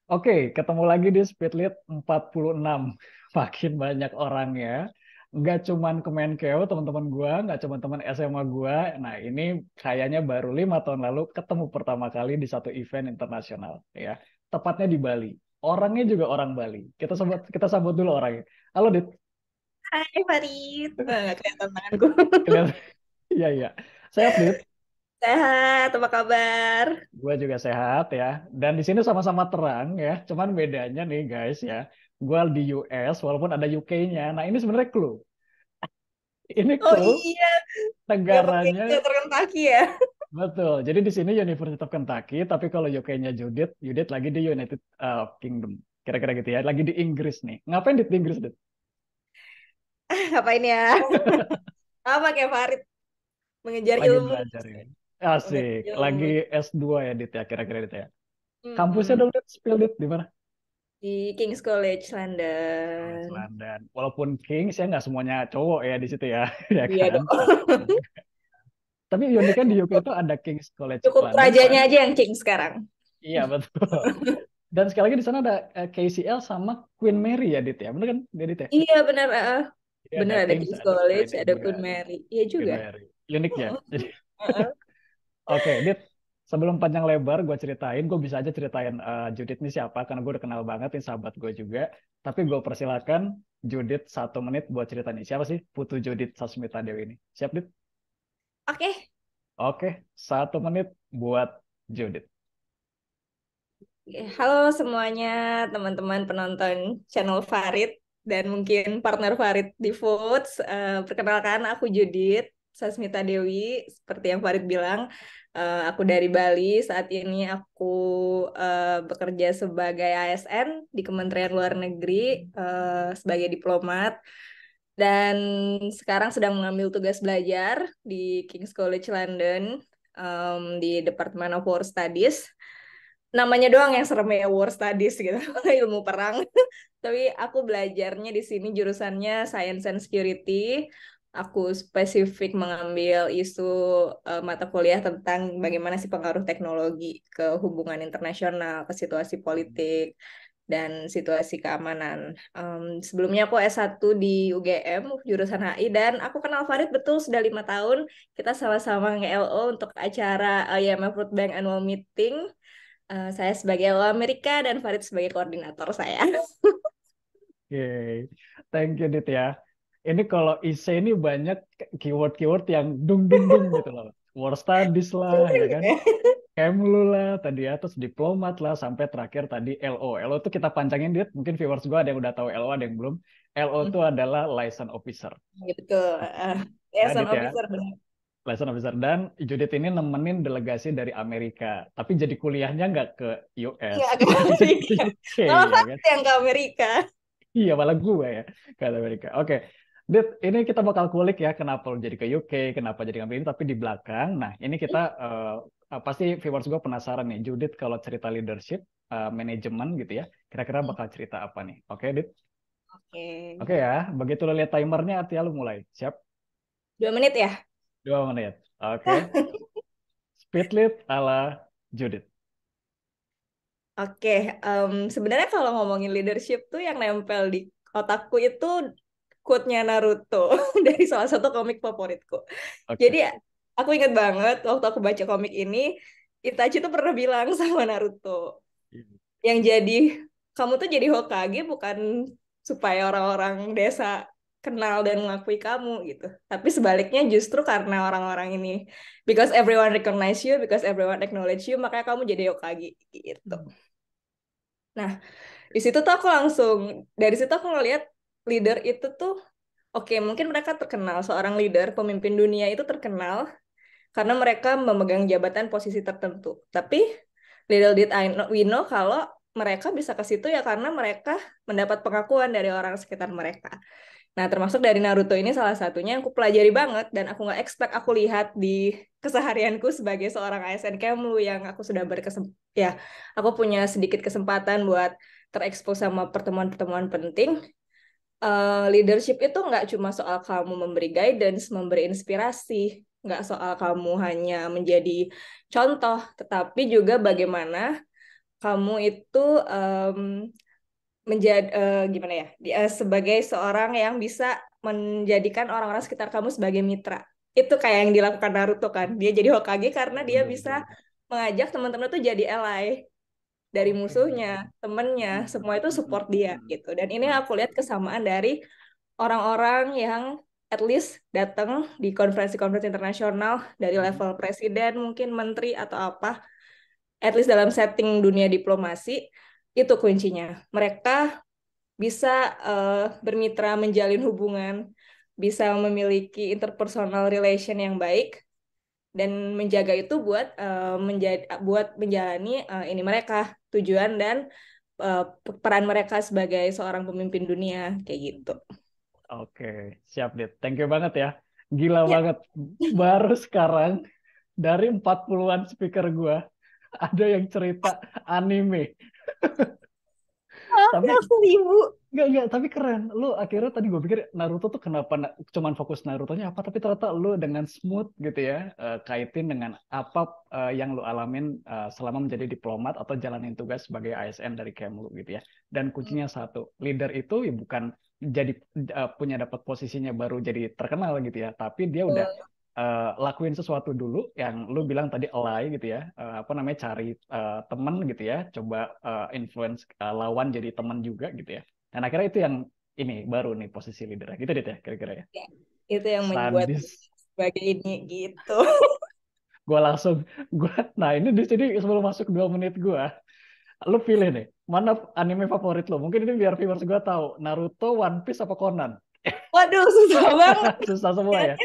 Oke, ketemu lagi di Speedlit 46. Makin banyak orangnya. Nggak cuman Kemenkeu, teman-teman gua, nggak cuman teman SMA gua. Nah, ini kayaknya baru 5 tahun lalu ketemu pertama kali di satu event internasional, ya. Tepatnya di Bali. Orangnya juga orang Bali. Kita sambut dulu orangnya. Halo, Dit. Hai Farid, nggak kelihatan tanganku. Kelihatan. Iya, iya. Sehat, Dit. Sehat, apa kabar? Gua juga sehat ya. Dan di sini sama-sama terang ya. Cuman bedanya nih guys ya. Gua di US walaupun ada UK-nya. Nah, ini sebenarnya clue. Ini Oh clue iya, nggak pakai negaranya filter Kentucky ya? betul. Jadi di sini University of Kentucky, tapi kalau UK-nya Judith, Judith lagi di United Kingdom. Kira-kira gitu ya. Lagi di Inggris nih. Ngapain di Inggris, Dit? Ngapain ya? Apa kayak Farid mengejar Lagi ilmu, belajar ya. mengejar Asik. ilmu. Lagi S2 ya, Dit ya. Kira-kira gitu ya. Kampusnya Mm-mm. dong, Dit. Spill, Dit. Di mana? Di King's College College London. London. Walaupun Kings ya nggak semuanya cowok ya di situ ya, ya Iya kan? dong. Tapi uniknya di UK itu ada King's College Cukup London rajanya dan aja yang King sekarang. iya betul. Dan sekali lagi di sana ada KCL sama Queen Mary ya, Dit ya. Bener kan, Dit ya? Iya benar, Jadi ada benar ada King's, King's ada College, ini ada juga Queen ada Mary. Iya Queen juga. Mary. Unik ya. Jadi Heeh. oke, Dit. Sebelum panjang lebar gue ceritain, gue bisa aja ceritain Judith ini siapa karena gue udah kenal banget, ini sahabat gue juga. Tapi gue persilakan Judith 1 menit buat cerita nih. Siapa sih Putu Judith Sasmita Dewi ini? Siap, Dit? Oke. Oke, 1 menit buat Judith. Halo semuanya, teman-teman penonton channel Farid dan mungkin partner Farid di Foods. Perkenalkan, aku Judith Sasmita Dewi. Seperti yang Farid bilang, aku dari Bali. Saat ini aku bekerja sebagai ASN di Kementerian Luar Negeri sebagai diplomat. Dan sekarang sedang mengambil tugas belajar di King's College London di Department of War Studies. Namanya doang yang serem ya, War Studies gitu, ilmu perang. Tapi aku belajarnya di sini jurusannya Science and Security. Aku spesifik mengambil isu mata kuliah tentang bagaimana sih pengaruh teknologi ke hubungan internasional, ke situasi politik, dan situasi keamanan. Sebelumnya aku S1 di UGM, jurusan HI, dan aku kenal Farid betul sudah 5 tahun. Kita sama-sama nge-LO untuk acara IMF World Bank Annual Meeting. Saya sebagai LO Amerika dan Farid sebagai koordinator saya. Oke, thank you Dit ya. Ini kalau IC ini banyak keyword-keyword yang dung dung dung gitu loh. War studies lah, Sering ya gitu kan? ya. Kemlu lah, tadi atas diplomat lah, sampai terakhir tadi LO. LO itu kita panjangin Dit. Mungkin viewers gue ada yang udah tahu LO, ada yang belum. LO itu adalah license officer. Ya, betul. Ya Liaison Dit ya, officer benar. license officer. Dan Judith ini nemenin delegasi dari Amerika. Tapi jadi kuliahnya nggak ke US, Nggak ke jadi ke Amerika. UK Malah ya Farid kan? yang ke Amerika. Iya, malah gue ya ke Amerika. Oke, Dit, ini kita bakal kulik ya kenapa lo jadi ke UK, kenapa jadi ngambil ini, tapi di belakang. Nah, ini kita pasti viewers gue penasaran nih, Judith kalau cerita leadership, manajemen gitu ya, kira-kira bakal cerita apa nih? Oke, Dit. Oke. Oke ya, begitu lo lihat timernya, artinya lo mulai. Siap? 2 menit ya? 2 menit. Oke, speed lead ala Judith. Oke, sebenarnya kalau ngomongin leadership tuh yang nempel di otakku itu quote-nya Naruto dari salah satu komik favoritku. Jadi Oke. aku ingat banget waktu aku baca komik ini, Itachi tuh pernah bilang sama Naruto, yang jadi kamu tuh jadi Hokage bukan supaya orang-orang desa kenal dan mengakui kamu gitu. Tapi sebaliknya justru karena orang-orang ini, because everyone recognize you, because everyone acknowledge you, makanya kamu jadi Hokage gitu. Nah, di situ tuh aku langsung, dari situ aku ngeliat leader itu tuh, oke, mungkin mereka terkenal, seorang leader, pemimpin dunia itu terkenal karena mereka memegang jabatan posisi tertentu. Tapi little did we know kalau mereka bisa ke situ ya karena mereka mendapat pengakuan dari orang sekitar mereka. Nah, termasuk dari Naruto ini salah satunya yang aku pelajari banget dan aku nggak expect aku lihat di keseharianku sebagai seorang ASN Kemlu yang aku sudah ya, aku punya sedikit kesempatan buat terekspos sama pertemuan-pertemuan penting. Leadership itu nggak cuma soal kamu memberi guidance, memberi inspirasi, nggak soal kamu hanya menjadi contoh, tetapi juga bagaimana kamu itu menjadi gimana ya? Sebagai seorang yang bisa menjadikan orang-orang sekitar kamu sebagai mitra. Itu kayak yang dilakukan Naruto kan. Dia jadi Hokage karena dia Betul, bisa betul. mengajak teman-teman tuh jadi ally dari Oke. musuhnya, temennya, Mm, semua itu mm, mm, support dia mm, gitu. Dan ini mm. aku lihat kesamaan dari orang-orang yang at least datang di konferensi-konferensi internasional dari Mhm. level presiden, mungkin menteri atau apa, at least dalam setting dunia diplomasi, itu kuncinya. Mereka bisa bermitra, menjalin hubungan, bisa memiliki interpersonal relation yang baik, dan menjaga itu buat menjalani ini mereka tujuan dan uh, peran mereka sebagai seorang pemimpin dunia kayak gitu. Oke, siap, Dit. Thank you banget ya. Gila Ya, banget. Baru sekarang dari 40-an speaker gua ada yang cerita anime. maaf ya Tapi aku ibu. Enggak, tapi keren. Lu akhirnya tadi gue pikir Naruto tuh kenapa cuman fokus Naruto-nya apa, tapi ternyata lu dengan smooth gitu ya, kaitin dengan apa yang lu alamin selama menjadi diplomat atau jalanin tugas sebagai ASN dari Kemlu gitu ya. Dan kuncinya satu, leader itu ya bukan jadi punya dapat posisinya baru jadi terkenal gitu ya, tapi dia udah lakuin sesuatu dulu yang lu bilang tadi ally gitu ya, apa namanya cari temen gitu ya, coba influence lawan jadi teman juga gitu ya. Dan akhirnya itu yang ini baru nih posisi leader gitu deh ya kira-kira ya. Ya, itu yang membuat Sadis. sebagai ini gitu. Gue langsung gue nah ini di sini sebelum masuk 2 menit gue, lu pilih nih mana anime favorit lu. Mungkin ini biar viewers gue tahu Naruto, One Piece apa Conan. Waduh, susah banget. Susah semua ya.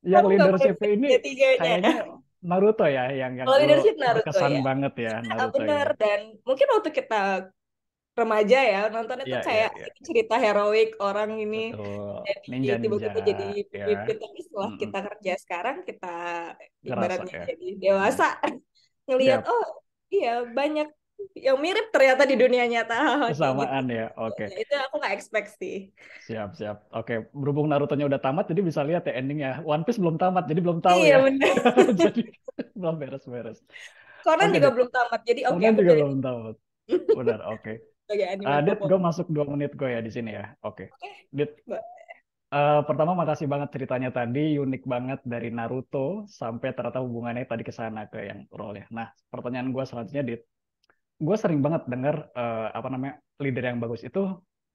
Kayaknya Yang aku nggak boleh leadership pilih ini tiga-tiganya. kayaknya Naruto ya yang Kalau lu leadership Naruto berkesan ya. banget ya Naruto Bener, ini. dan mungkin waktu kita remaja ya nonton itu Iya, iya, kayak iya. ini cerita heroik orang ini Betul. jadi Ninja-ninja tiba-tiba jadi ya. pemimpin, tapi setelah Mm-mm. kita kerja sekarang kita Kerasa ibaratnya ya. jadi Mm. dewasa ngelihat Siap. oh iya banyak yang mirip ternyata di dunia nyata kayak gitu. Kesamaan ya. Oke. Ya, itu aku nggak expect sih. Siap, siap. Oke, berhubung Naruto-nya udah tamat, jadi bisa lihat ya endingnya. One Piece belum tamat, jadi belum tahu Iya ya. bener. Jadi belum beres-beres. Conan Oke, juga Dit. belum tamat, jadi oke Conan aku juga pilih belum tamat. Benar, oke. sebagai anime Dit, gue favorit. masuk 2 menit gue ya di sini ya. Oke. Oke, Dit, Mbak. pertama makasih banget ceritanya tadi, unik banget dari Naruto sampai ternyata hubungannya tadi ke sana ke yang role ya. Nah, pertanyaan gue selanjutnya, Dit. Gue sering banget denger apa namanya leader yang bagus itu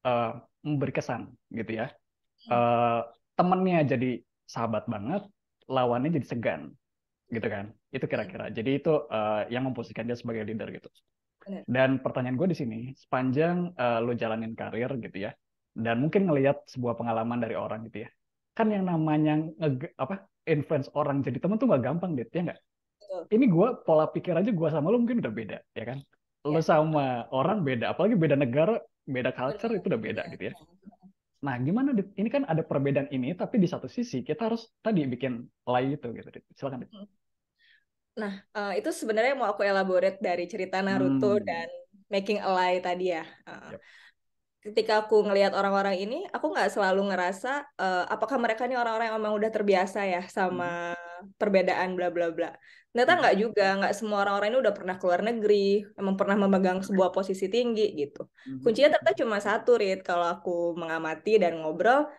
eh, memberi kesan gitu ya. eh, Temennya jadi sahabat banget, lawannya jadi segan, gitu kan? Itu Hmm, kira-kira. Jadi itu yang memposisikan dia sebagai leader gitu. bener. Dan pertanyaan gue di sini, sepanjang lo jalanin karir gitu ya, dan mungkin ngelihat sebuah pengalaman dari orang gitu ya, kan yang namanya apa influence orang jadi teman tuh nggak gampang, Dit, ya nggak? Betul. Ini gue pola pikir aja gue sama lo mungkin udah beda, ya kan? Lo Ya, sama orang beda, apalagi beda negara, beda culture bener. itu udah beda Ya. gitu ya. Nah, gimana, Dit? Ini kan ada perbedaan ini, tapi di satu sisi kita harus tadi bikin lay itu gitu, Dit. Silakan, Dit. Nah, itu sebenarnya mau aku elaborate dari cerita Naruto Hmm, dan Making a Lie tadi ya. yep. Ketika aku ngelihat orang-orang ini, aku nggak selalu ngerasa apakah mereka ini orang-orang yang memang udah terbiasa ya sama Mhm, perbedaan bla bla bla. Ternyata mhm, nggak juga, nggak semua orang-orang ini udah pernah keluar negeri, emang pernah memegang sebuah posisi tinggi gitu. mhm, Kuncinya ternyata cuma satu, Rit. Kalau aku mengamati dan ngobrol,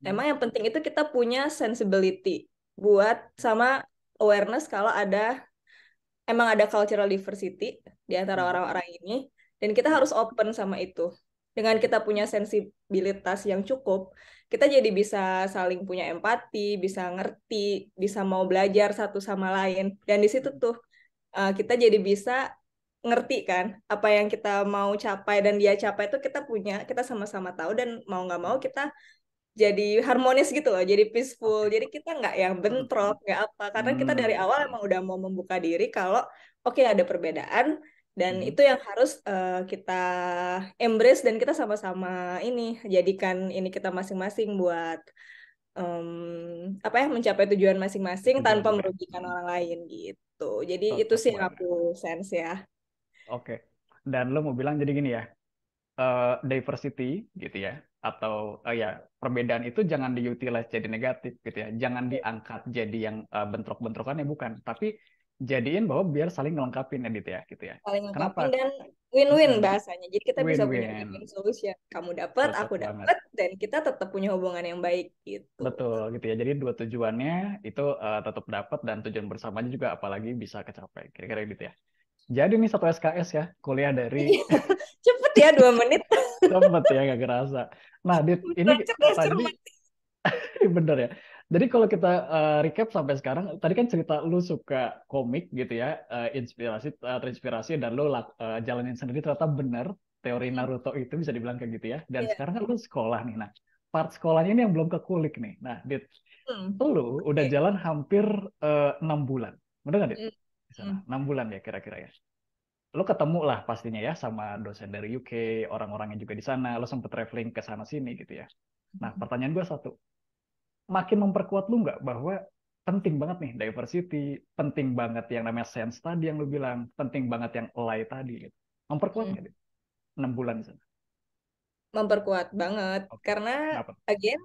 mhm, emang yang penting itu kita punya sensibility buat sama awareness kalau emang ada cultural diversity di antara mhm, orang-orang ini, dan kita mhm, harus open sama itu. Dengan kita punya sensibilitas yang cukup, kita jadi bisa saling punya empati, bisa ngerti, bisa mau belajar satu sama lain. Dan di situ mhm, tuh kita jadi bisa ngerti kan apa yang kita mau capai dan dia capai itu kita sama-sama tahu, dan mau nggak mau mhm. kita jadi harmonis gitu loh, jadi peaceful. Oke. Jadi kita nggak yang bentrok, Mhm, nggak apa. Karena kita dari mhm, awal emang udah mau membuka diri kalau oke ada perbedaan dan mhm. itu yang harus kita embrace, dan kita sama-sama ini jadikan ini kita masing-masing buat apa ya mencapai tujuan masing-masing Tujuan tanpa juga. merugikan Mhm. orang lain gitu. Jadi itu Cocok sih yang banget. aku sense ya. Oke. Dan lo mau bilang jadi gini ya, diversity gitu ya, atau ya perbedaan itu jangan diutilize jadi negatif gitu ya, jangan diangkat jadi yang bentrok-bentrokannya bukan, tapi jadiin bahwa biar saling ngelengkapin Edit ya gitu ya. Saling Kenapa? lengkapin dan win-win Mm-mm. bahasanya. Jadi kita bisa punya win-win Win-win. solution. Kamu dapat, Cocok aku banget. dapat, dan kita tetap punya hubungan yang baik gitu. Betul gitu ya. Jadi dua tujuannya itu tetap dapat dan tujuan bersamanya juga apalagi bisa kecapai. Kira-kira gitu ya. Jadi nih satu SKS ya, kuliah dari Iya, cepet ya 2 menit. sempet ya nggak kerasa. Nah, Dit, ini Beneran cerdas tadi cermat. bener ya. Jadi kalau kita recap sampai sekarang, tadi kan cerita lu suka komik gitu ya, terinspirasi dan lu jalanin sendiri ternyata bener teori Naruto itu bisa dibilang kayak gitu ya. Dan Iya. sekarang kan lu sekolah nih. Nah, part sekolahnya ini yang belum kekulik nih. Nah, Dit, lu udah Oke. jalan hampir 6 bulan. Bener nggak, Dit? Hmm. Di sana. Hmm. 6 bulan ya kira-kira ya. Lu ketemu lah pastinya ya sama dosen dari UK, orang-orangnya juga di sana. Lu sempet traveling ke sana sini gitu ya. Nah, pertanyaan gue satu, makin memperkuat lu nggak bahwa penting banget nih diversity, penting banget yang namanya sense tadi yang lu bilang, penting banget yang alay tadi gitu. Memperkuat Hmm. nggak, Dit? 6 bulan di sana. Memperkuat banget. Oke. Karena, Kenapa? again,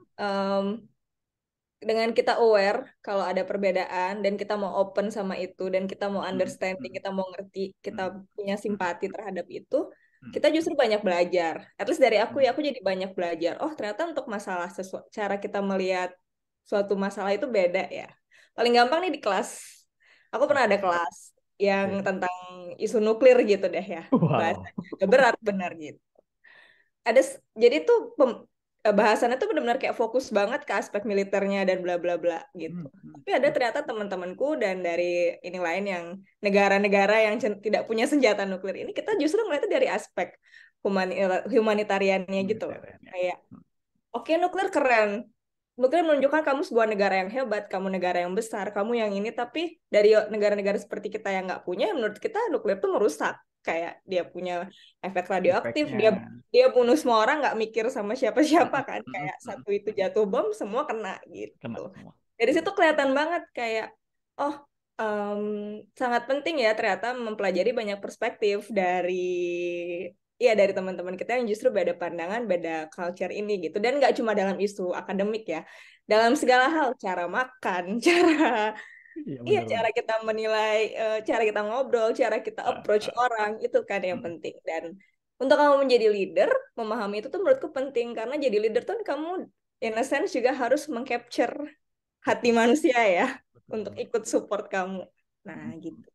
dengan kita aware kalau ada perbedaan dan kita mau open sama itu dan kita mau Mm, understanding, mm, kita mau ngerti, kita mm, punya mm, simpati terhadap itu, mm, kita justru banyak belajar. At least dari aku ya, mm. aku jadi banyak belajar. Oh, ternyata untuk masalah cara kita melihat suatu masalah itu beda ya. Paling gampang nih di kelas. Aku pernah ada Oke. kelas yang Oke. tentang isu nuklir gitu deh ya. Wow. Bahasanya berat benar gitu. Jadi tuh bahasannya tuh benar-benar kayak fokus banget ke aspek militernya dan bla bla bla gitu. Mm, mm, Tapi ada mm. ternyata teman-temanku dan dari ini lain yang negara-negara yang tidak punya senjata nuklir ini, kita justru melihatnya dari aspek humanitariannya gitu loh. Humanitarian ya. Kayak Mm, oke, nuklir keren. Nuklir menunjukkan kamu sebuah negara yang hebat, kamu negara yang besar, kamu yang ini, tapi dari negara-negara seperti kita yang nggak punya, menurut kita nuklir tuh merusak. Kayak dia punya efek radioaktif, Impactnya. dia dia bunuh semua orang, nggak mikir sama Mm, siapa-siapa mm, kan. mm, Kayak mm, mm. satu itu jatuh bom, semua kena gitu. Kena semua. Dari Mm, situ kelihatan banget kayak, oh, em, sangat penting ya ternyata mempelajari banyak perspektif dari, ya, dari teman-teman kita yang justru beda pandangan, beda culture ini gitu. Dan nggak cuma dalam isu akademik ya, dalam segala hal, cara makan, iya iya, benar cara benar. kita menilai, cara kita ngobrol, cara kita Ah, approach ah. orang itu kan yang Mm, penting. Dan untuk kamu menjadi leader, memahami itu tuh menurutku penting karena jadi leader tuh kamu in a sense juga harus mengcapture hati betul. manusia ya Betul untuk banget. ikut support kamu. Nah, Mm, mm. gitu.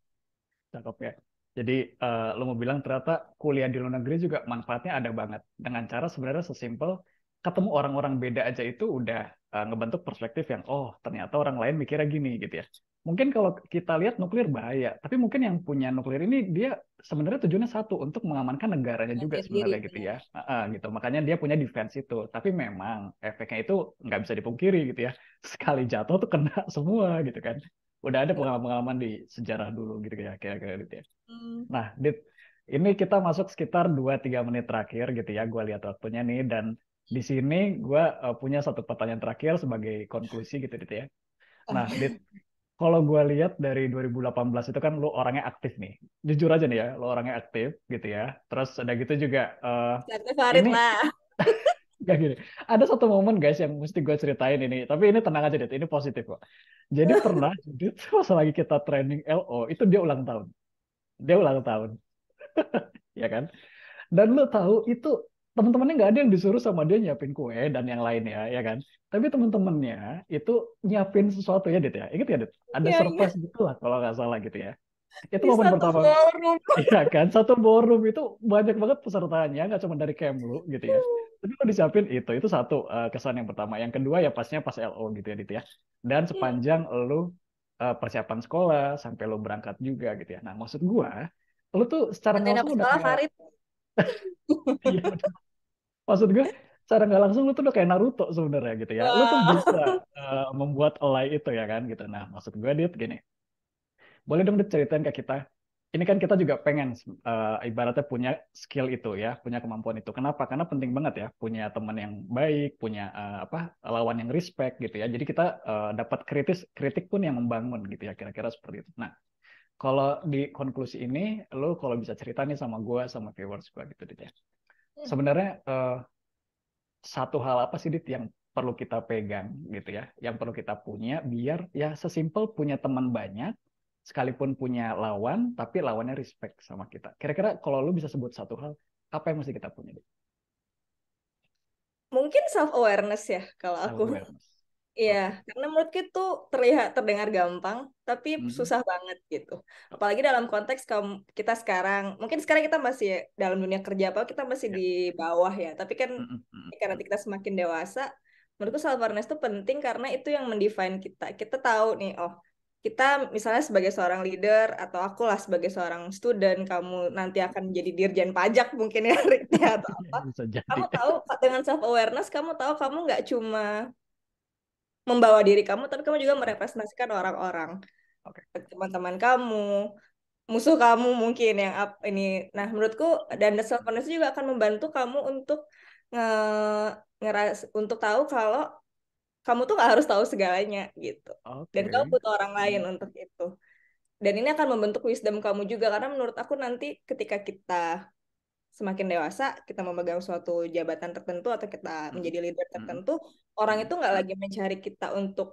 Cakep ya. Jadi lo mau bilang ternyata kuliah di luar negeri juga manfaatnya ada banget. Dengan cara sebenarnya sesimpel ketemu orang-orang beda aja itu udah ngebentuk perspektif yang oh ternyata orang lain mikirnya gini gitu ya. Mungkin kalau kita lihat nuklir bahaya, tapi mungkin yang punya nuklir ini dia sebenarnya tujuannya satu untuk mengamankan negaranya juga Matiin diri sebenarnya gitu benar. ya. Gitu. Makanya dia punya defense itu. Tapi memang efeknya itu nggak bisa dipungkiri gitu ya. Sekali jatuh tuh kena semua gitu kan. Udah ada Benar. pengalaman-pengalaman di sejarah dulu gitu ya kira-kira gitu ya. Hmm. Nah, Dit, ini kita masuk sekitar 2-3 menit terakhir gitu ya. Gue lihat waktunya nih dan di sini gue punya satu pertanyaan terakhir sebagai konklusi gitu Dit ya. Nah, Dit, kalau gue lihat dari 2018 itu kan lo orangnya aktif nih. Jujur aja nih ya, lo orangnya aktif gitu ya. Terus ada gitu juga Serta Farid ini lah. gak gini. Ada satu momen guys yang mesti gue ceritain ini. Tapi ini tenang aja Dit, ini positif kok. Jadi pernah Dit pas lagi kita training LO itu dia ulang tahun. Dia ulang tahun, ya kan? Dan lo tahu itu teman-temannya nggak ada yang disuruh sama dia nyiapin kue dan yang lainnya, ya kan? Tapi teman-temannya itu nyiapin sesuatu ya, Dit ya. Ingat ya, Dit? Ada Iya, iya. surprise gitu lah kalau nggak salah gitu ya. Itu Di momen satu pertama, ballroom. iya kan? Satu ballroom itu banyak banget pesertanya, nggak cuma dari Kemlu gitu ya. Tapi lo disiapin itu satu kesan yang pertama. Yang kedua ya pasnya pas LO gitu ya, Dit ya. Dan sepanjang lo persiapan sekolah sampai lo berangkat juga gitu ya. Nah, maksud gua, lo tuh secara nggak Anterin aku langsung udah sekolah, kayak Farid. iya maksud gue secara nggak langsung lu tuh udah kayak Naruto sebenarnya gitu ya lu tuh bisa Wow. membuat ally itu ya kan gitu nah maksud gue dit gini boleh dong diceritain ke kita ini kan kita juga pengen ibaratnya punya skill itu ya punya kemampuan itu kenapa karena penting banget ya punya teman yang baik punya apa lawan yang respect gitu ya jadi kita dapat kritik pun yang membangun gitu ya kira-kira seperti itu nah kalau di konklusi ini lu kalau bisa cerita nih sama gue sama viewers gue gitu dit ya sebenarnya satu hal apa sih Dit yang perlu kita pegang gitu ya, yang perlu kita punya biar ya sesimpel punya teman banyak, sekalipun punya lawan, tapi lawannya respect sama kita. Kira-kira kalau lu bisa sebut satu hal, apa yang mesti kita punya? Mungkin self awareness ya kalau Self aku. awareness. Iya, Oke. karena menurutku itu terdengar gampang, tapi Mhm. susah banget gitu. Apalagi dalam konteks kita sekarang, mungkin sekarang kita masih dalam dunia kerja apa kita masih Ya. di bawah ya. Tapi kan Mhm, mhm, ketika nanti kita semakin dewasa, menurutku self awareness itu penting karena itu yang mendefine kita. Kita tahu nih, oh kita misalnya sebagai seorang leader atau aku lah sebagai seorang student, kamu nanti akan menjadi dirjen pajak mungkin ya, Rik, ya, atau apa. Bisa jadi. Kamu tahu dengan self awareness, kamu tahu kamu nggak cuma membawa diri kamu, tapi kamu juga merepresentasikan orang-orang, Oke. teman-teman kamu, musuh kamu mungkin yang ini. Nah, menurutku dan self awareness juga akan membantu kamu untuk nge untuk tahu kalau kamu tuh nggak harus tahu segalanya gitu. Dan kamu Oke. butuh orang lain Mhm, untuk itu. Dan ini akan membentuk wisdom kamu juga karena menurut aku nanti ketika kita semakin dewasa, kita memegang suatu jabatan tertentu atau kita mhm, menjadi leader mhm, tertentu, orang mhm. itu nggak lagi mencari kita untuk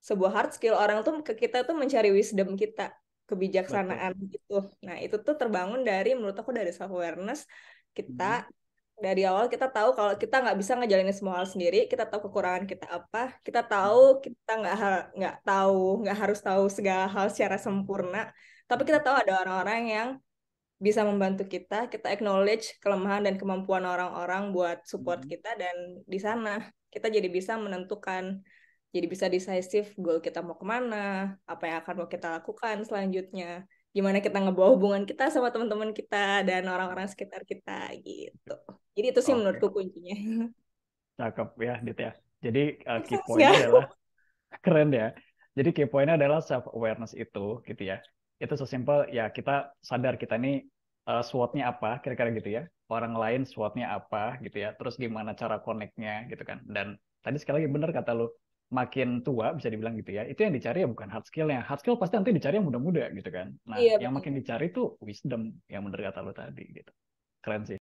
sebuah hard skill, orang tuh ke kita tuh mencari wisdom kita, Betul. kebijaksanaan gitu. Nah, itu tuh terbangun dari, menurut aku dari self awareness, kita Mhm, dari awal kita tahu kalau kita nggak bisa ngejalanin semua hal sendiri, kita tahu kekurangan kita apa, kita tahu mhm, kita nggak harus tahu segala hal secara sempurna, tapi kita mhm, tahu ada orang-orang yang bisa membantu kita, kita acknowledge kelemahan dan kemampuan orang-orang buat support mhm. kita dan di sana kita jadi bisa menentukan, jadi bisa decisive goal kita mau kemana, apa yang akan mau kita lakukan selanjutnya, gimana kita ngebawa hubungan kita sama teman-teman kita dan orang-orang sekitar kita gitu. Jadi itu sih Oke. menurutku kuncinya. Cakep ya, Dit ya. Jadi key Sukses point-nya nggak? adalah keren ya. Jadi key point-nya adalah self awareness itu gitu ya. Itu sesimpel ya kita sadar kita ini SWOT-nya apa kira-kira gitu ya. Orang lain SWOT-nya apa gitu ya. Terus gimana cara connect-nya gitu kan. Dan tadi sekali lagi benar kata lu, makin tua bisa dibilang gitu ya. Itu yang dicari ya bukan hard skill-nya. Hard skill pasti nanti dicari yang muda-muda gitu kan. Nah, Iya yang betul. makin dicari tuh wisdom yang benar kata lu tadi gitu. Keren sih.